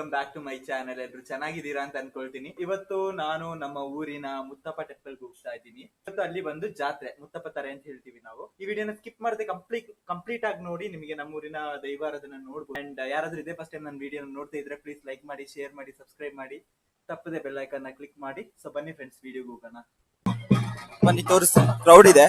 Welcome back to my channel. ಎಲ್ಲರೂ ಚೆನ್ನಾಗಿದ್ದೀರಾ ಅಂತ ಅನ್ಕೊಳ್ತೀನಿ. ಇವತ್ತು ನಾನು ನಮ್ಮ ಊರಿನ ಮುತ್ತಪ್ಪ ಟೆಂಪಲ್ಗೆ ಹೋಗ್ತಾ ಇದ್ದೀನಿ. ಇವತ್ತು ಅಲ್ಲಿ ಬಂದು ಜಾತ್ರೆ, ಮುತ್ತಪ್ಪ ತಾರೆ ಅಂತ ಹೇಳ್ತೀವಿ ನಾವು. ಈ ವಿಡಿಯೋನ ಸ್ಕಿಪ್ ಮಾಡದೆ ಕಂಪ್ಲೀಟ್ ಆಗಿ ನೋಡಿ, ನಿಮಗೆ ನಮ್ಮೂರಿನ ದೈವಾರಾಧನ ನೋಡ್ಬೋದು. ಅಂಡ್ ಯಾರಾದ್ರೂ ಇದೇ ಫಸ್ಟ್ ಟೈಮ್ ನನ್ನ ವಿಡಿಯೋ ನೋಡ್ತಾ ಇದ್ರೆ ಪ್ಲೀಸ್ ಲೈಕ್ ಮಾಡಿ, ಶೇರ್ ಮಾಡಿ, ಸಬ್ಸ್ಕ್ರೈಬ್ ಮಾಡಿ, ತಪ್ಪದೆ ಬೆಲ್ ಐಕಾನ್ ನ ಕ್ಲಿಕ್ ಮಾಡಿ. ಸೊ ಬನ್ನಿ ಫ್ರೆಂಡ್ಸ್, ವಿಡಿಯೋಗೆ ಹೋಗೋಣ. ಬನ್ನಿ ತೋರಿಸ್ತೀನಿ, ಕ್ರೌಡ್ ಇದೆ.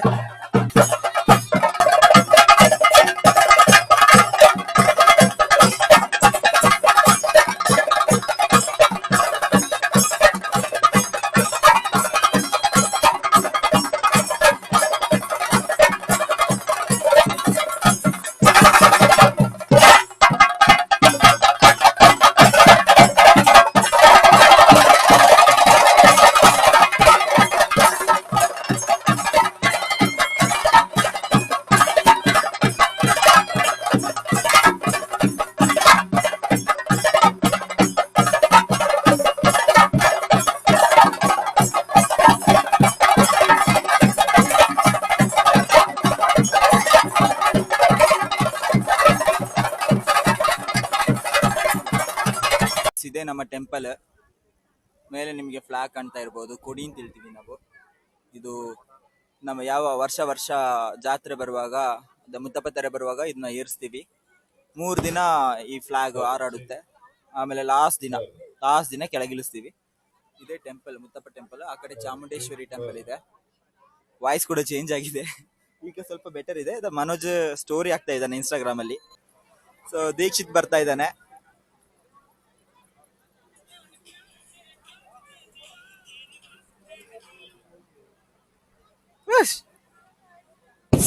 ಇದೇ ನಮ್ಮ ಟೆಂಪಲ್. ಮೇಲೆ ನಿಮಗೆ ಫ್ಲಾಗ್ ಕಾಣ್ತಾ ಇರ್ಬೋದು, ಕೊಡಿ ಅಂತ ಹೇಳ್ತೀವಿ ನಾವು. ಇದು ನಮ್ಮ ಯಾವ ವರ್ಷ ಜಾತ್ರೆ ಬರುವಾಗ, ಮುತ್ತಪ್ಪ ತಾರೆ ಬರುವಾಗ ಇದನ್ನ ಏರಿಸ್ತೀವಿ. 3 ದಿನ ಈ ಫ್ಲಾಗ್ ಹಾರಾಡುತ್ತೆ. ಆಮೇಲೆ ಲಾಸ್ಟ್ ದಿನ ಕೆಳಗಿಳಿಸ್ತೀವಿ. ಇದೇ ಟೆಂಪಲ್, ಮುತ್ತಪ್ಪ ಟೆಂಪಲ್. ಆ ಕಡೆ ಚಾಮುಂಡೇಶ್ವರಿ ಟೆಂಪಲ್ ಇದೆ. ವಾಯ್ಸ್ ಕೂಡ ಚೇಂಜ್ ಆಗಿದೆ, ಈಗ ಸ್ವಲ್ಪ ಬೆಟರ್ ಇದೆ. ಮನೋಜ್ ಸ್ಟೋರಿ ಆಗ್ತಾ ಇದ್ದಾನೆ ಇನ್ಸ್ಟಾಗ್ರಾಮ್ ಅಲ್ಲಿ. ಸೊ ದೀಕ್ಷಿತ್ ಬರ್ತಾ ಇದ್ದಾನೆ.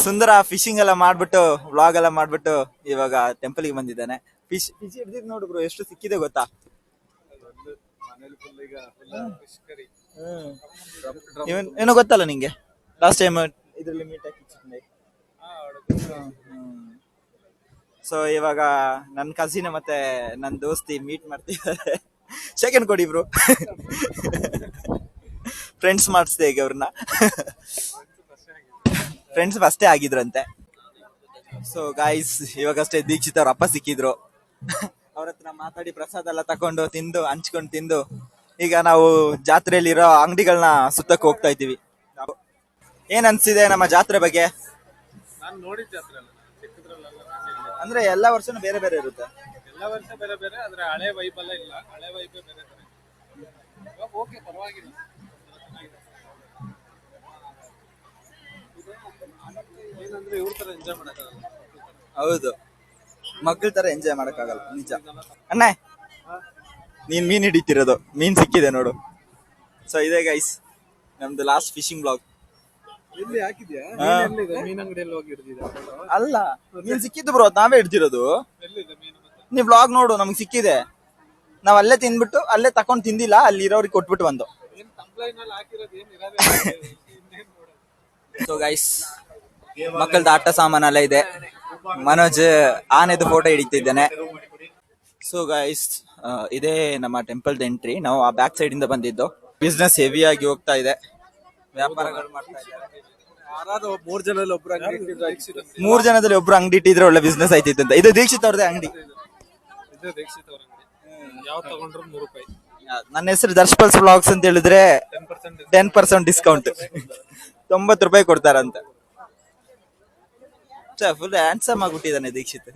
ಸುಂದರ ಫಿಶಿಂಗ್ ಎಲ್ಲ ಮಾಡ್ಬಿಟ್ಟು, ವ್ಲಾಗ್ ಎಲ್ಲ ಮಾಡ್ಬಿಟ್ಟು ಇವಾಗ ಟೆಂಪಲ್ ಗೆ ಬಂದಿದ್ದಾನೆ. ಫಿಶ್ ಹಿಡಿದಿದ್ ನೋಡು ಬ್ರೋ, ಎಷ್ಟು ಸಿಕ್ಕಿದೆ ಗೊತ್ತಾ? ಏನೋ ಗೊತ್ತಲ್ಲ ನಿಂಗೆ, ಲಾಸ್ಟ್ ಟೈಮ್ ಇದ್ರಲ್ಲಿ ಮೀಟ್ ಹಾಕಿ. ಸೊ ಇವಾಗ ನನ್ನ ಕಸಿನ್ ಮತ್ತೆ ನನ್ನ ದೋಸ್ತಿ ಮೀಟ್ ಮಾಡ್ತಿದ್ದಾರೆ. ಸೆಕೆಂಡ್ ಕೊಡಿ ಬ್ರೋ. ಫ್ರೆಂಡ್ಸ್ ಮಾಡಿಸ್ದೆ ಈಗ ಅವ್ರನ್ನ. ಫ್ರೆಂಡ್ಸ್ ಫಸ್ಟೇ ಆಗಿದ್ರಂತೆ. ಸೊ ಗಾಯ್ಸ್, ಇವಾಗಷ್ಟೇ ದೀಕ್ಷಿತ್ ಅವ್ರ ಅಪ್ಪ ಸಿಕ್ಕಿದ್ರು. ಅವ್ರ ಹತ್ರ ಮಾತಾಡಿ ಪ್ರಸಾದ ಎಲ್ಲ ತಕೊಂಡು ಹಂಚ್ಕೊಂಡು ತಿಂದು ಈಗ ನಾವು ಜಾತ್ರೆಯಲ್ಲಿರೋ ಅಂಗಡಿಗಳನ್ನ ಸುತ್ತಕ್ಕೆ ಹೋಗ್ತಾ ಇದ್ದೀವಿ. ಏನ್ ಅನ್ಸಿದೆ ನಮ್ಮ ಜಾತ್ರೆ ಬಗ್ಗೆ? ನಾನು ನೋಡಿದ ಜಾತ್ರೆ ಅಂದ್ರೆ ಎಲ್ಲಾ ವರ್ಷನೂ ಬೇರೆ ಬೇರೆ ಇರುತ್ತೆ. ಎಲ್ಲ ವರ್ಷ ಬೇರೆ ಬೇರೆ, ಆದ್ರೆ ಹಳೆ ವೈಬ್ ಎಲ್ಲ ಇಲ್ಲ. ಹಳೆ ವೈಬ್ ಬೇರೆ ಬೇರೆ. ಓಕೆ, ಪರವಾಗಿಲ್ಲ. ಏನಂದ್ರೆ ಇವ್ರ ತರ ಎಂಜಾಯ್ ಮಾಡಕ್ಕಾಗಲ್ಲ. ಹೌದು, ಮಕ್ಕಳ ತರ ಎಂಜಾಯ್ ಮಾಡಕ್ಕಾಗಲ್ಲ, ನಿಜ. ಅಣ್ಣ, ನೀನ್ ಮೀನ್ ಹಿಡಿತಿರೋದು, ಮೀನ್ ಸಿಕ್ಕಿದೆ ನೋಡು. ಸೊ ಇದೇ ಗೈಸ್ ನಮ್ದು ಲಾಸ್ಟ್ ಫಿಶಿಂಗ್ ಬ್ಲಾಗ್. ಎಲ್ಲಿ ಹಾಕಿದ್ಯಾ? ಮೀನ್ ಅಂಗಡಿಯಲ್ಲಿ ಹೋಗಿ ಹಿಡಿದಿದ್ಯಾ? ಅಲ್ಲ, ಮೀನ್ ಸಿಕ್ಕಿದ್ದು ಬ್ರೋ, ನಾವೇ ಹಿಡ್ದಿರೋದು. ಎಲ್ಲಿದೆ ಮೀನು? ನೀವ್ ಬ್ಲಾಗ್ ನೋಡು, ನಮ್ಗೆ ಸಿಕ್ಕಿದೆ. ನಾವ್ ಅಲ್ಲೇ ತಿಂದ್ಬಿಟ್ಟು, ಅಲ್ಲೇ ತಕೊಂಡ್ ತಿಂದಿಲ್ಲ, ಅಲ್ಲಿ ಇರೋರಿಗೆ ಕೊಟ್ಬಿಟ್ಟು ಬಂದು. ಸೊ ಗೈಸ್, ಮಕ್ಕಳದ ಆಟ ಸಾಮಾನೆಲ್ಲ ಇದೆ. ಮನೋಜ್ ಆನೆದು ಫೋಟೋ ಹಿಡಿತಿದ್ದಾನೆ. ಸೊ ಗೈಸ್, ಇದೇ ನಮ್ಮ ಟೆಂಪಲ್ ಎಂಟ್ರಿ. ನಾವು ಆ ಬ್ಯಾಕ್ ಸೈಡ್ ಇಂದ ಬಂದಿದ್ದು. ಬಿಸ್ನೆಸ್ ಹೆವಿ ಆಗಿ ಹೋಗ್ತಾ ಇದೆ, ವ್ಯಾಪಾರಗಳು ಮಾಡ್ತಾ ಇದ್ದಾರೆ. 3 ಜನದಲ್ಲಿ ಒಬ್ರು ಅಂಗಡಿ ಇಟ್ಟಿದ್ರೆ ಒಳ್ಳೆ ಬಿಸ್ನೆಸ್ ಆಯ್ತಿತ್ತು ಅಂತ. ಇದು ದೀಕ್ಷಿತ್ ಅವ್ರದೇ ಅಂಗಡಿ. ಯಾವ ತಗೊಂಡ್ರು 100 ರೂಪಾಯಿ. ನನ್ನ ಹೆಸರು ದರ್ಶಪಲ್ಸ್ ವ್ಲಾಗ್ಸ್ ಅಂತ ಹೇಳಿದ್ರೆ 10% ಡಿಸ್ಕೌಂಟ್, 90 ರೂಪಾಯಿ ಕೊಡ್ತಾರಂತೆ. ಫುಲ್ ಹ್ಯಾಂಡ್ಸಮ್ ಆಗ್ಬಿಟ್ಟಿದ್ದಾನೆ ದೀಕ್ಷಿತ್.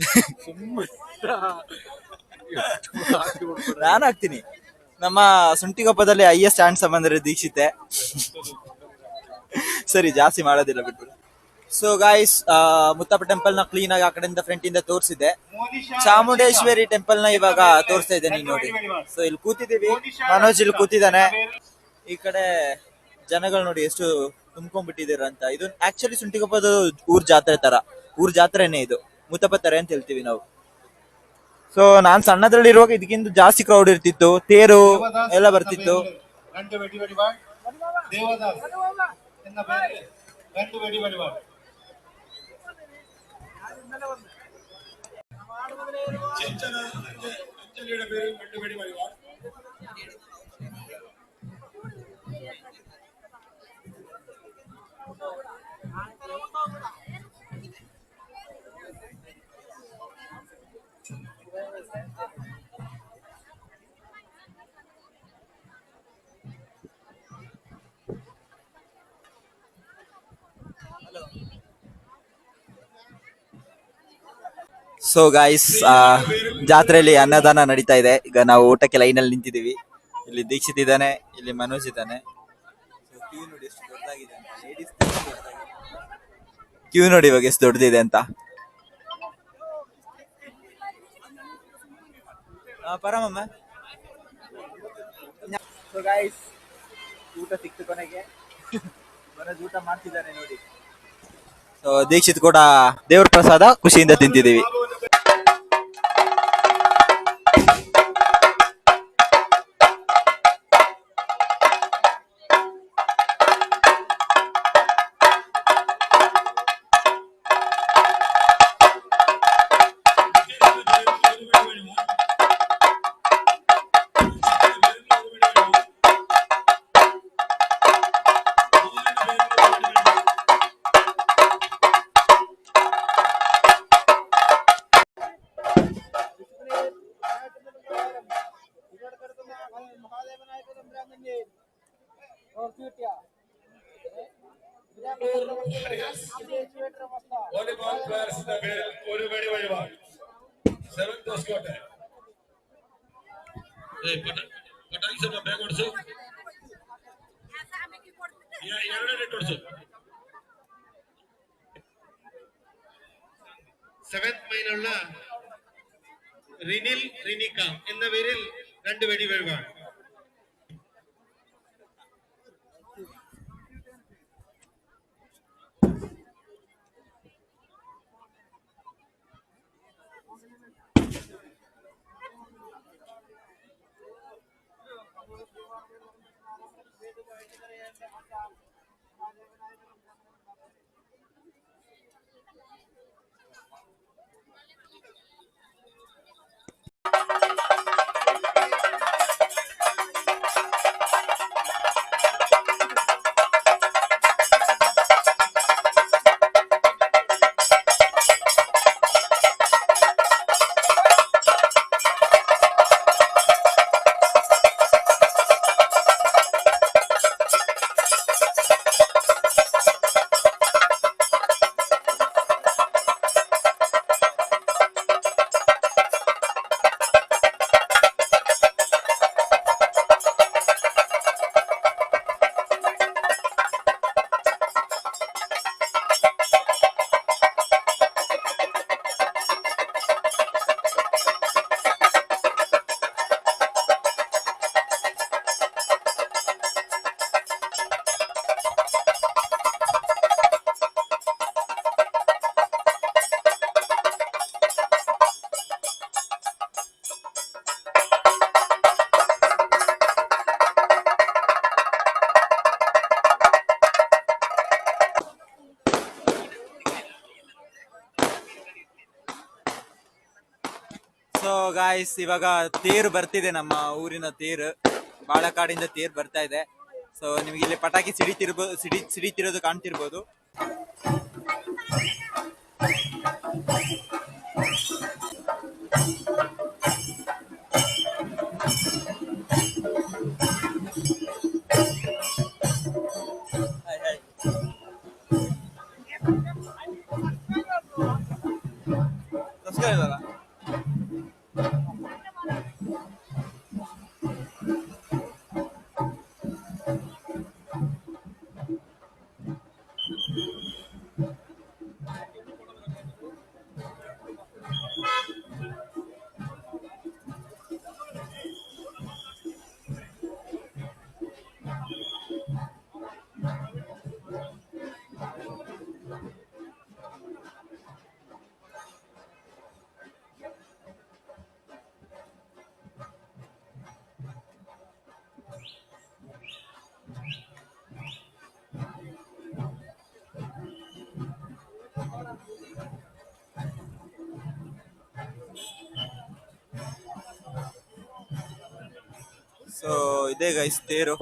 ನಾನು ಹಾಕ್ತೀನಿ. ನಮ್ಮ ಸುಂಟಿಗೊಪ್ಪದಲ್ಲಿ ಹೈಯೆಸ್ಟ್ ಹ್ಯಾಂಡ್ಸಮ್ ಅಂದ್ರೆ ದೀಕ್ಷಿತೆ. ಸರಿ, ಜಾಸ್ತಿ ಮಾಡೋದಿಲ್ಲ, ಬಿಟ್ಬಿಡು. ಸೊ ಗಾಯ್ಸ್, ಮುತ್ತಪ್ಪ ಟೆಂಪಲ್ ನ ಕ್ಲೀನ್ ಆಗಿ ಆ ಕಡೆಯಿಂದ ಫ್ರಂಟ್ ಇಂದ ತೋರಿಸಿದೆ. ಚಾಮುಂಡೇಶ್ವರಿ ಟೆಂಪಲ್ ನ ಇವಾಗ ತೋರಿಸ್ತಾ ಇದ್ದೇನೆ ನೋಡಿ. ಸೊ ಇಲ್ಲಿ ಕೂತಿದ್ದೀವಿ, ಮನೋಜ್ ಇಲ್ಲಿ ಕೂತಿದ್ದಾನೆ. ಈ ಕಡೆ ಜನಗಳು ನೋಡಿ ಎಷ್ಟು ತುಂಬ್ಕೊಂಡ್ಬಿಟ್ಟಿದ್ದೀರ ಅಂತ. ಇದು ಆಕ್ಚುಲಿ ಸುಂಟಿಗೊಪ್ಪದ ಊರ್ ಜಾತ್ರೆನೇ ಇದು, ಮುತ್ತಪ್ಪ ತಾರೆ ಅಂತ ಹೇಳ್ತೀವಿ ನಾವು. ಸೊ ನಾನ್ ಸಣ್ಣದ್ರಲ್ಲಿರುವಾಗ ಇದಕ್ಕಿಂತ ಜಾಸ್ತಿ ಕ್ರೌಡ್ ಇರ್ತಿತ್ತು, ತೇರು ಎಲ್ಲ ಬರ್ತಿತ್ತು. ಸೊ ಗಾಯ್ಸ್, ಜಾತ್ರೆಯಲ್ಲಿ ಅನ್ನದಾನ ನಡೀತಾ ಇದೆ. ಈಗ ನಾವು ಊಟಕ್ಕೆ ಲೈನಲ್ಲಿ ನಿಂತಿದ್ದೀವಿ. ಇಲ್ಲಿ ದೀಕ್ಷಿತ್ ಇದ್ದಾನೆ, ಇಲ್ಲಿ ಮನೋಜ್ ಇದ್ದಾನೆ. ಕ್ಯೂ ನೋಡಿ ಎಷ್ಟು ದೊಡ್ಡದಾಗಿದೆ ಅಂತ. ಲೇಡೀಸ್ ಕ್ಯೂ ನೋಡಿ ಇವಾಗ ಎಷ್ಟು ದೊಡ್ಡದಿದೆ ಅಂತ. ಪರಮಮ್ಮ. ಸೊ ಗಾಯ್ಸ್, ಊಟ ಸಿಕ್ತು ಕೊನೆಗೆ. ಮನೋಜ್ ಊಟ ಮಾಡ್ತಿದ್ದಾನೆ ನೋಡಿ. ಸೊ ದೀಕ್ಷಿತ್ ಕೂಡ ದೇವ್ರ ಪ್ರಸಾದ ಖುಷಿಯಿಂದ ತಿಂತಿದ್ದೀವಿ. Volleyball players in the middle, ഒരു വെടി ഒഴിവാണ്. 7th Scott. ಪಟಾಕಿ ಸ್ವಲ್ಪ ಬೇಗ ಹೊಡ್ಸು. ಎರಡನೇ ನೆಟ್ ಹೊಡ್ಸು. 7th മൈനുള്ള റിനിൽ റിനിക എന്നിവരിൽ 2 വെടി ഒഴിവാണ്. ಸೊ ಗಾಯ್ಸ್, ಇವಾಗ ತೇರು ಬರ್ತಿದೆ. ನಮ್ಮ ಊರಿನ ತೇರು, ಬಾಳಕಾಡಿಂದ ತೇರು ಬರ್ತಾ ಇದೆ. ಸೊ ನಿಮಗೆ ಇಲ್ಲಿ ಪಟಾಕಿ ಸಿಡಿತಿರೋದು ಕಾಣ್ತಿರ್ಬೋದು. ಸೊ ಇದೇ ಗೈಸ್ ತೇರು.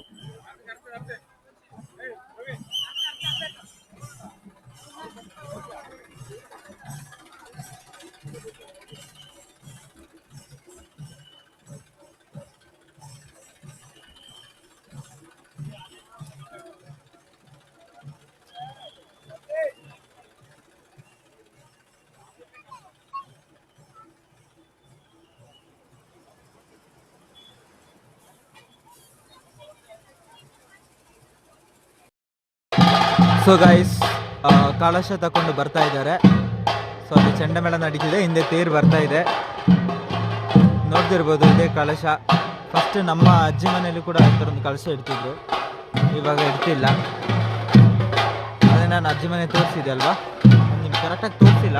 ಸೊ ಗೈಸ್, ಕಳಶ ತಕೊಂಡು ಬರ್ತಾ ಇದ್ದಾರೆ. ಸೊ ಅಲ್ಲಿ ಚಂಡಮೇಳ ನಡೀತಿದೆ, ಹಿಂದೆ ತೇರು ಬರ್ತಾ ಇದೆ, ನೋಡ್ತಿರ್ಬೋದು. ಇದೇ ಕಳಶ. ಫಸ್ಟ್ ನಮ್ಮ ಅಜ್ಜಿ ಮನೆಯಲ್ಲಿ ಕೂಡ ಆ ಥರ ಒಂದು ಕಳಶ ಇಡ್ತಿದ್ರು, ಇವಾಗ ಇಡ್ತಿಲ್ಲ. ಅದೇ ನಾನು ಅಜ್ಜಿ ಮನೆ ತೋರಿಸಿದೆ ಅಲ್ವಾ, ನಿಮ್ಗೆ ಕರೆಕ್ಟಾಗಿ ತೋರಿಸಿಲ್ಲ.